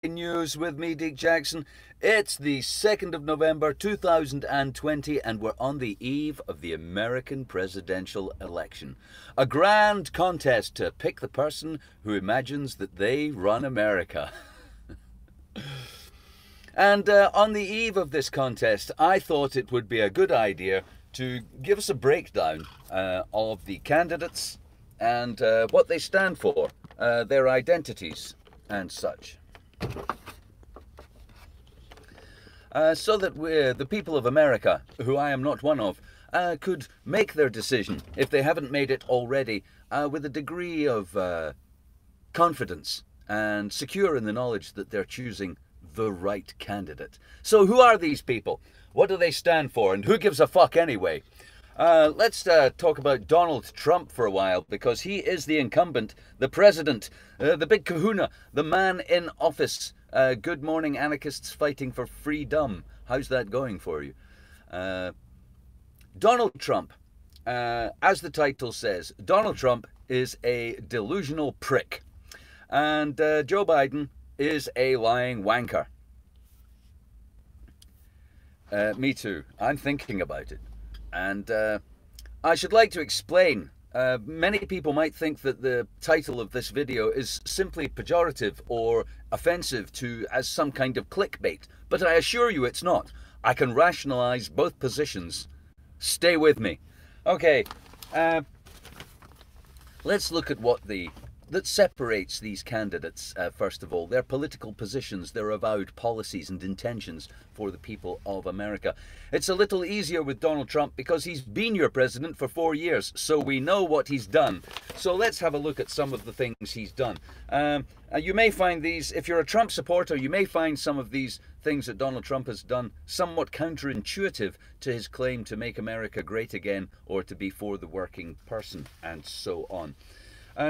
News with me, Dick Jackson. It's the 2nd of November 2020, and we're on the eve of the American presidential election. A grand contest to pick the person who imagines that they run America. And on the eve of this contest, I thought it would be a good idea to give us a breakdown of the candidates and what they stand for, their identities and such. So that the people of America, who I am not one of, could make their decision, if they haven't made it already, with a degree of confidence and secure in the knowledge that they're choosing the right candidate. So who are these people? What do they stand for? And who gives a fuck anyway? Let's talk about Donald Trump for a while, because he is the incumbent, the president, the big kahuna, the man in office. Good morning, anarchists fighting for freedom. How's that going for you? Donald Trump, as the title says, Donald Trump is a delusional prick. And Joe Biden is a lying wanker. Me too. I'm thinking about it. And I should like to explain. Many people might think that the title of this video is simply pejorative or offensive as some kind of clickbait, but I assure you it's not. I can rationalize both positions. Stay with me. Okay, let's look at what that separates these candidates, first of all. Their political positions, their avowed policies and intentions for the people of America. It's a little easier with Donald Trump because he's been your president for 4 years, so we know what he's done. So let's have a look at some of the things he's done. You may find these, if you're a Trump supporter, you may find some of these things that Donald Trump has done somewhat counterintuitive to his claim to make America great again, or to be for the working person, and so on.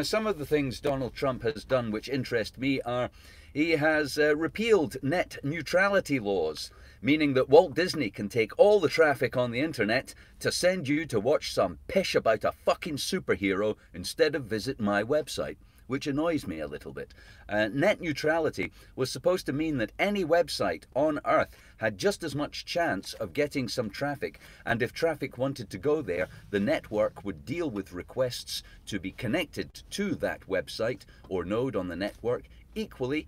Some of the things Donald Trump has done which interest me are he has repealed net neutrality laws, meaning that Walt Disney can take all the traffic on the internet to send you to watch some pish about a fucking superhero instead of visit my website, which annoys me a little bit. Net neutrality was supposed to mean that any website on Earth had just as much chance of getting some traffic, and if traffic wanted to go there, the network would deal with requests to be connected to that website or node on the network equally,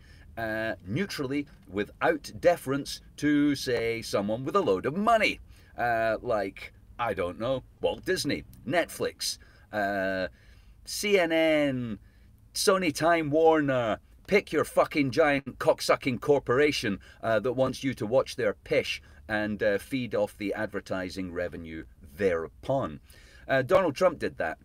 neutrally, without deference to, say, someone with a load of money. Like, I don't know, Walt Disney, Netflix, CNN, Sony Time Warner, pick your fucking giant cocksucking corporation that wants you to watch their pish and feed off the advertising revenue thereupon. Donald Trump did that.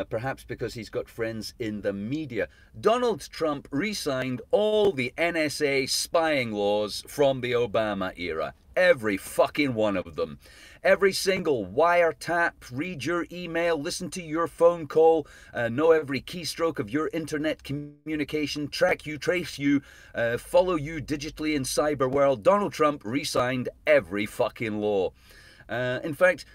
Perhaps because he's got friends in the media. Donald Trump re-signed all the NSA spying laws from the Obama era. Every fucking one of them. Every single wiretap, read your email, listen to your phone call, know every keystroke of your internet communication, track you, trace you, follow you digitally in cyber world. Donald Trump re-signed every fucking law. In fact,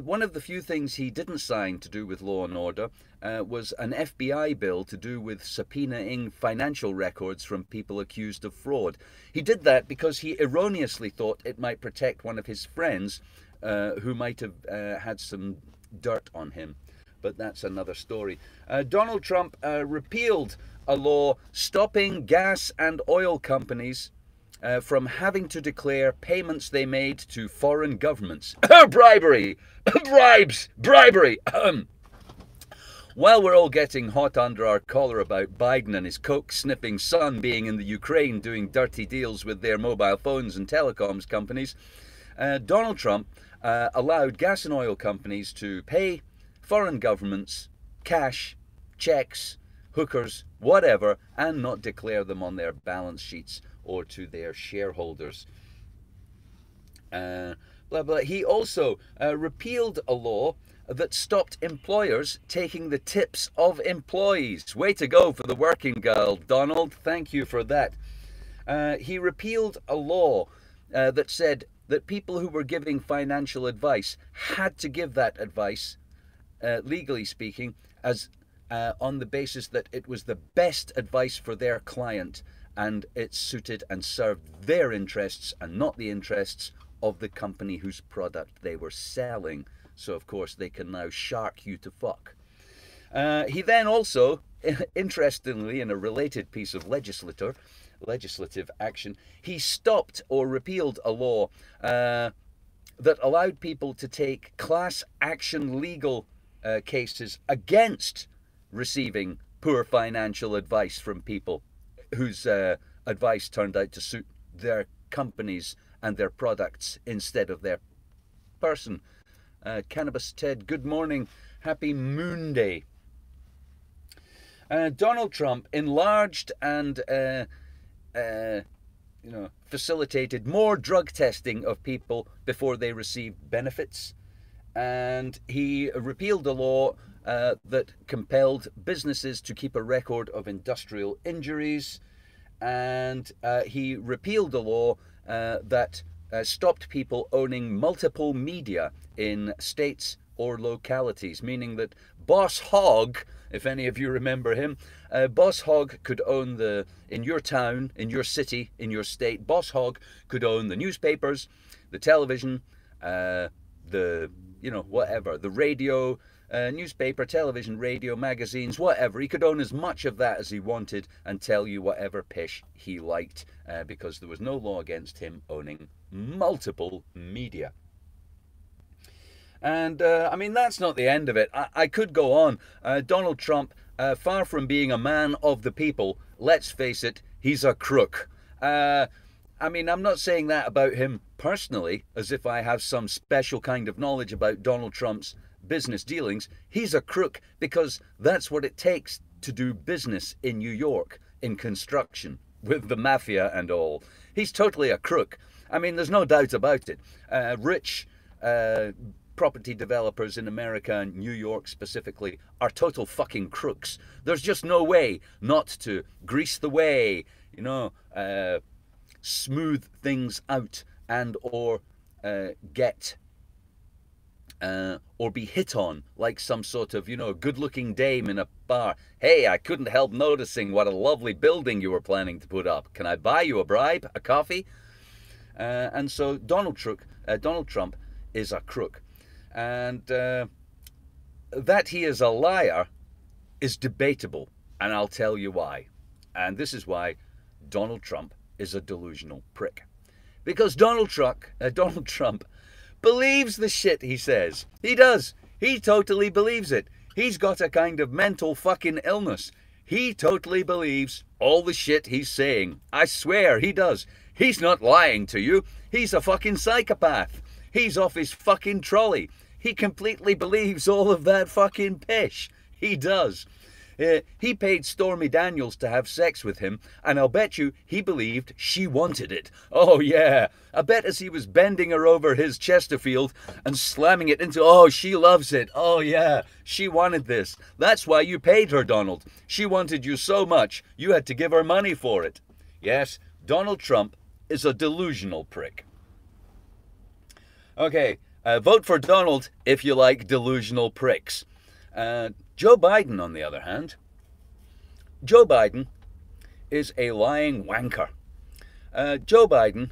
one of the few things he didn't sign to do with law and order was an FBI bill to do with subpoenaing financial records from people accused of fraud. He did that because he erroneously thought it might protect one of his friends who might have had some dirt on him. But that's another story. Donald Trump repealed a law stopping gas and oil companies from having to declare payments they made to foreign governments. Bribery! Bribes! Bribery! While we're all getting hot under our collar about Biden and his coke-sniffing son being in the Ukraine doing dirty deals with their mobile phones and telecoms companies, Donald Trump allowed gas and oil companies to pay foreign governments cash, checks, hookers, whatever, and not declare them on their balance sheets or to their shareholders. He also repealed a law that stopped employers taking the tips of employees. Way to go for the working girl, Donald. Thank you for that. He repealed a law that said that people who were giving financial advice had to give that advice, legally speaking, as on the basis that it was the best advice for their client and it suited and served their interests and not the interests of the company whose product they were selling. So, of course, they can now shark you to fuck. He then also, interestingly, in a related piece of legislative action, he stopped or repealed a law that allowed people to take class action legal cases against receiving poor financial advice from people whose advice turned out to suit their companies and their products instead of their person. Cannabis Ted, good morning. Happy Moon Day. Donald Trump enlarged and facilitated more drug testing of people before they received benefits, and he repealed a law that compelled businesses to keep a record of industrial injuries, and he repealed a law that stopped people owning multiple media in states or localities, meaning that Boss Hogg, if any of you remember him, Boss Hogg could own in your town, in your city, in your state, Boss Hogg could own the newspapers, the television, whatever, the radio, newspaper, television, radio, magazines, whatever. He could own as much of that as he wanted and tell you whatever pish he liked, because there was no law against him owning multiple media. And, I mean, that's not the end of it. I could go on. Donald Trump, far from being a man of the people, let's face it, he's a crook. I mean, I'm not saying that about him personally, as if I have some special kind of knowledge about Donald Trump's business dealings. He's a crook because that's what it takes to do business in New York, in construction, with the mafia and all. He's totally a crook. I mean, there's no doubt about it. Rich property developers in America and New York specifically are total fucking crooks. There's just no way not to grease the way, smooth things out and or get or be hit on like some sort of, good-looking dame in a bar. Hey, I couldn't help noticing what a lovely building you were planning to put up. Can I buy you a bribe, a coffee? And so Donald Trump is a crook. And that he is a liar is debatable, and I'll tell you why. And this is why Donald Trump is a delusional prick. Because Donald Trump believes the shit he says. He does. He totally believes it. He's got a kind of mental fucking illness. He totally believes all the shit he's saying. I swear he does. He's not lying to you. He's a fucking psychopath. He's off his fucking trolley. He completely believes all of that fucking pish. He does. He paid Stormy Daniels to have sex with him, and I'll bet you he believed she wanted it. Oh yeah, I bet as he was bending her over his Chesterfield and slamming it into, oh, she loves it. Oh yeah, she wanted this. That's why you paid her, Donald. She wanted you so much, you had to give her money for it. Yes, Donald Trump is a delusional prick. Okay, vote for Donald if you like delusional pricks. Joe Biden, on the other hand, Joe Biden is a lying wanker. Joe Biden,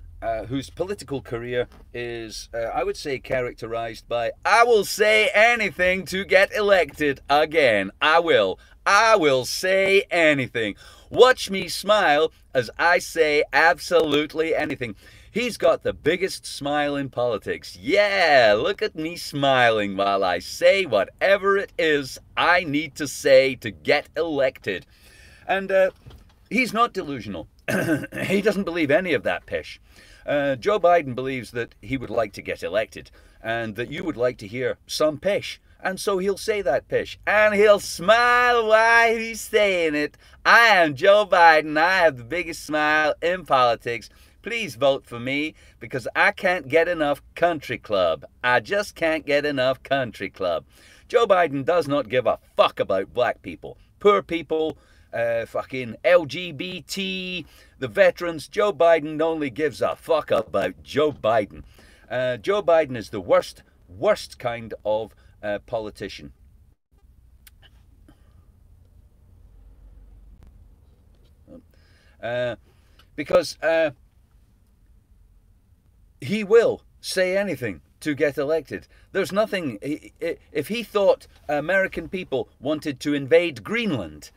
whose political career is, I would say, characterized by, I will say anything to get elected again. I will say anything. Watch me smile as I say absolutely anything. He's got the biggest smile in politics. Yeah, look at me smiling while I say whatever it is I need to say to get elected. And he's not delusional. He doesn't believe any of that pish. Joe Biden believes that he would like to get elected and that you would like to hear some pish. And so he'll say that pish. And he'll smile while he's saying it. I am Joe Biden. I have the biggest smile in politics. Please vote for me because I can't get enough country club. I just can't get enough country club. Joe Biden does not give a fuck about black people, poor people, fucking LGBT, the veterans. Joe Biden only gives a fuck about Joe Biden. Joe Biden is the worst kind of politician. Because he will say anything to get elected. There's nothing. If he thought American people wanted to invade Greenland,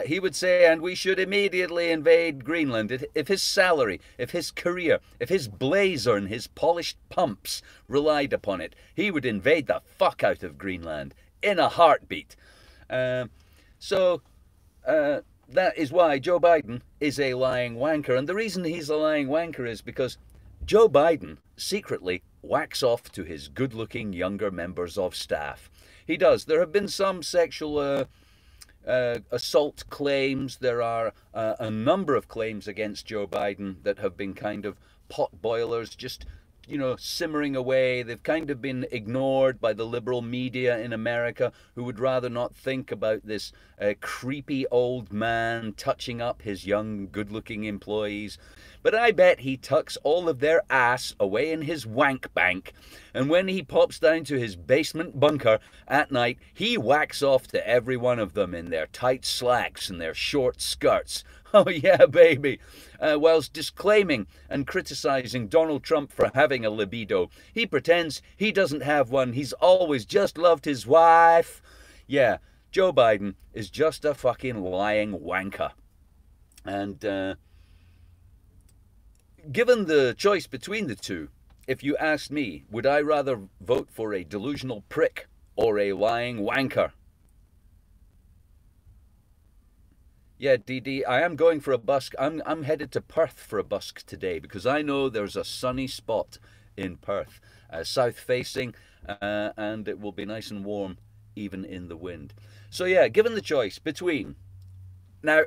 he would say, and we should immediately invade Greenland. If his salary, if his career, if his blazer and his polished pumps relied upon it, he would invade the fuck out of Greenland in a heartbeat. So that is why Joe Biden is a lying wanker. And the reason he's a lying wanker is because Joe Biden secretly whacks off to his good-looking younger members of staff. He does. There have been some sexual assault claims. There are a number of claims against Joe Biden that have been kind of pot boilers, just, you know, simmering away. They've kind of been ignored by the liberal media in America, who would rather not think about this creepy old man touching up his young, good-looking employees. But I bet he tucks all of their ass away in his wank bank, and when he pops down to his basement bunker at night, he whacks off to every one of them in their tight slacks and their short skirts. Oh yeah, baby. Whilst disclaiming and criticizing Donald Trump for having a libido, he pretends he doesn't have one. He's always just loved his wife. Yeah, Joe Biden is just a fucking lying wanker. And given the choice between the two, if you asked me, would I rather vote for a delusional prick or a lying wanker? Yeah, DD, I am going for a busk. I'm headed to Perth for a busk today because I know there's a sunny spot in Perth, south facing, and it will be nice and warm even in the wind. So yeah, given the choice between... Now,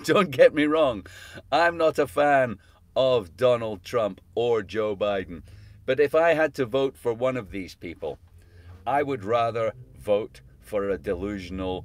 don't get me wrong, I'm not a fan of Donald Trump or Joe Biden, but if I had to vote for one of these people, I would rather vote for a delusional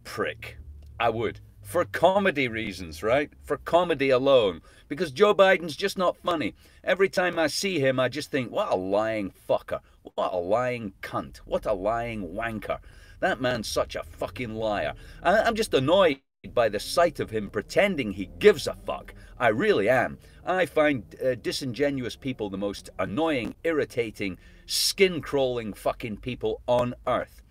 prick. I would. For comedy reasons, right? For comedy alone. Because Joe Biden's just not funny. Every time I see him, I just think, what a lying fucker. What a lying cunt. What a lying wanker. That man's such a fucking liar. I'm just annoyed by the sight of him pretending he gives a fuck. I really am. I find disingenuous people the most annoying, irritating, skin-crawling fucking people on earth.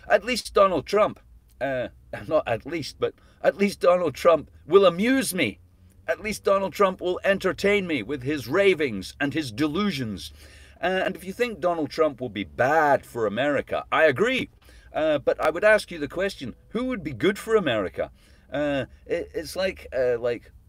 At least Donald Trump, not at least, but at least Donald Trump will amuse me. At least Donald Trump will entertain me with his ravings and his delusions. And if you think Donald Trump will be bad for America, I agree. But I would ask you the question, who would be good for America? It's like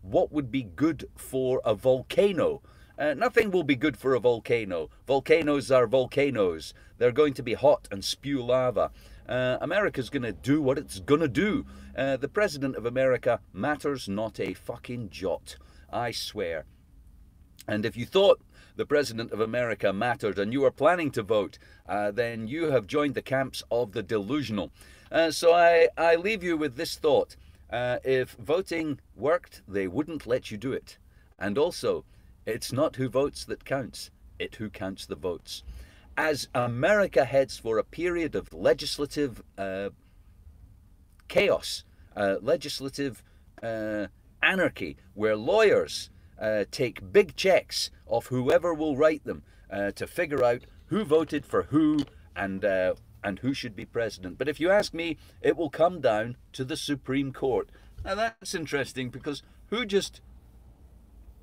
what would be good for a volcano? Nothing will be good for a volcano. Volcanoes are volcanoes. They're going to be hot and spew lava. America's going to do what it's going to do. The President of America matters not a fucking jot. I swear. And if you thought the President of America mattered and you were planning to vote, then you have joined the camps of the delusional. So I leave you with this thought. If voting worked, they wouldn't let you do it. And also, it's not who votes that counts, it's who counts the votes. As America heads for a period of legislative chaos, legislative anarchy, where lawyers take big checks off whoever will write them to figure out who voted for who and who should be president. But if you ask me, it will come down to the Supreme Court. Now that's interesting because who just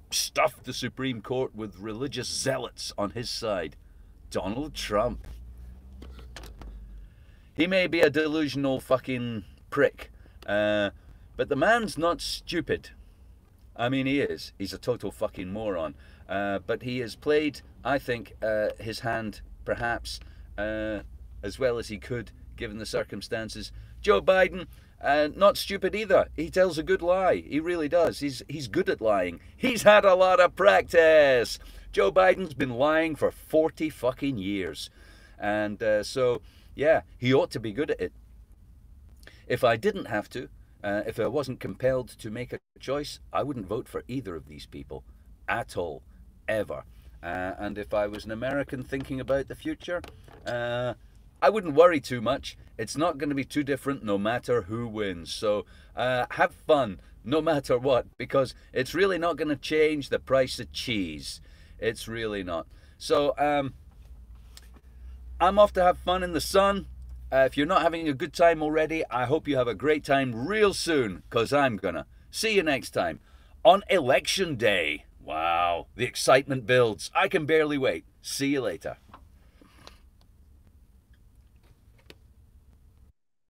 stuffed the Supreme Court with religious zealots on his side? Donald Trump. He may be a delusional fucking prick, but the man's not stupid. I mean, he is. He's a total fucking moron. But he has played, I think, his hand perhaps as well as he could, given the circumstances. Joe Biden, not stupid either. He tells a good lie. He really does. He's good at lying. He's had a lot of practice. Joe Biden's been lying for 40 fucking years. And so, yeah, he ought to be good at it. If I didn't have to, if I wasn't compelled to make a choice, I wouldn't vote for either of these people at all, ever. And if I was an American thinking about the future, I wouldn't worry too much. It's not going to be too different no matter who wins. So have fun. no matter what, because it's really not going to change the price of cheese. It's really not. So I'm off to have fun in the sun. If you're not having a good time already, I hope you have a great time real soon, because I'm gonna. See you next time on Election Day. Wow, the excitement builds. I can barely wait. See you later.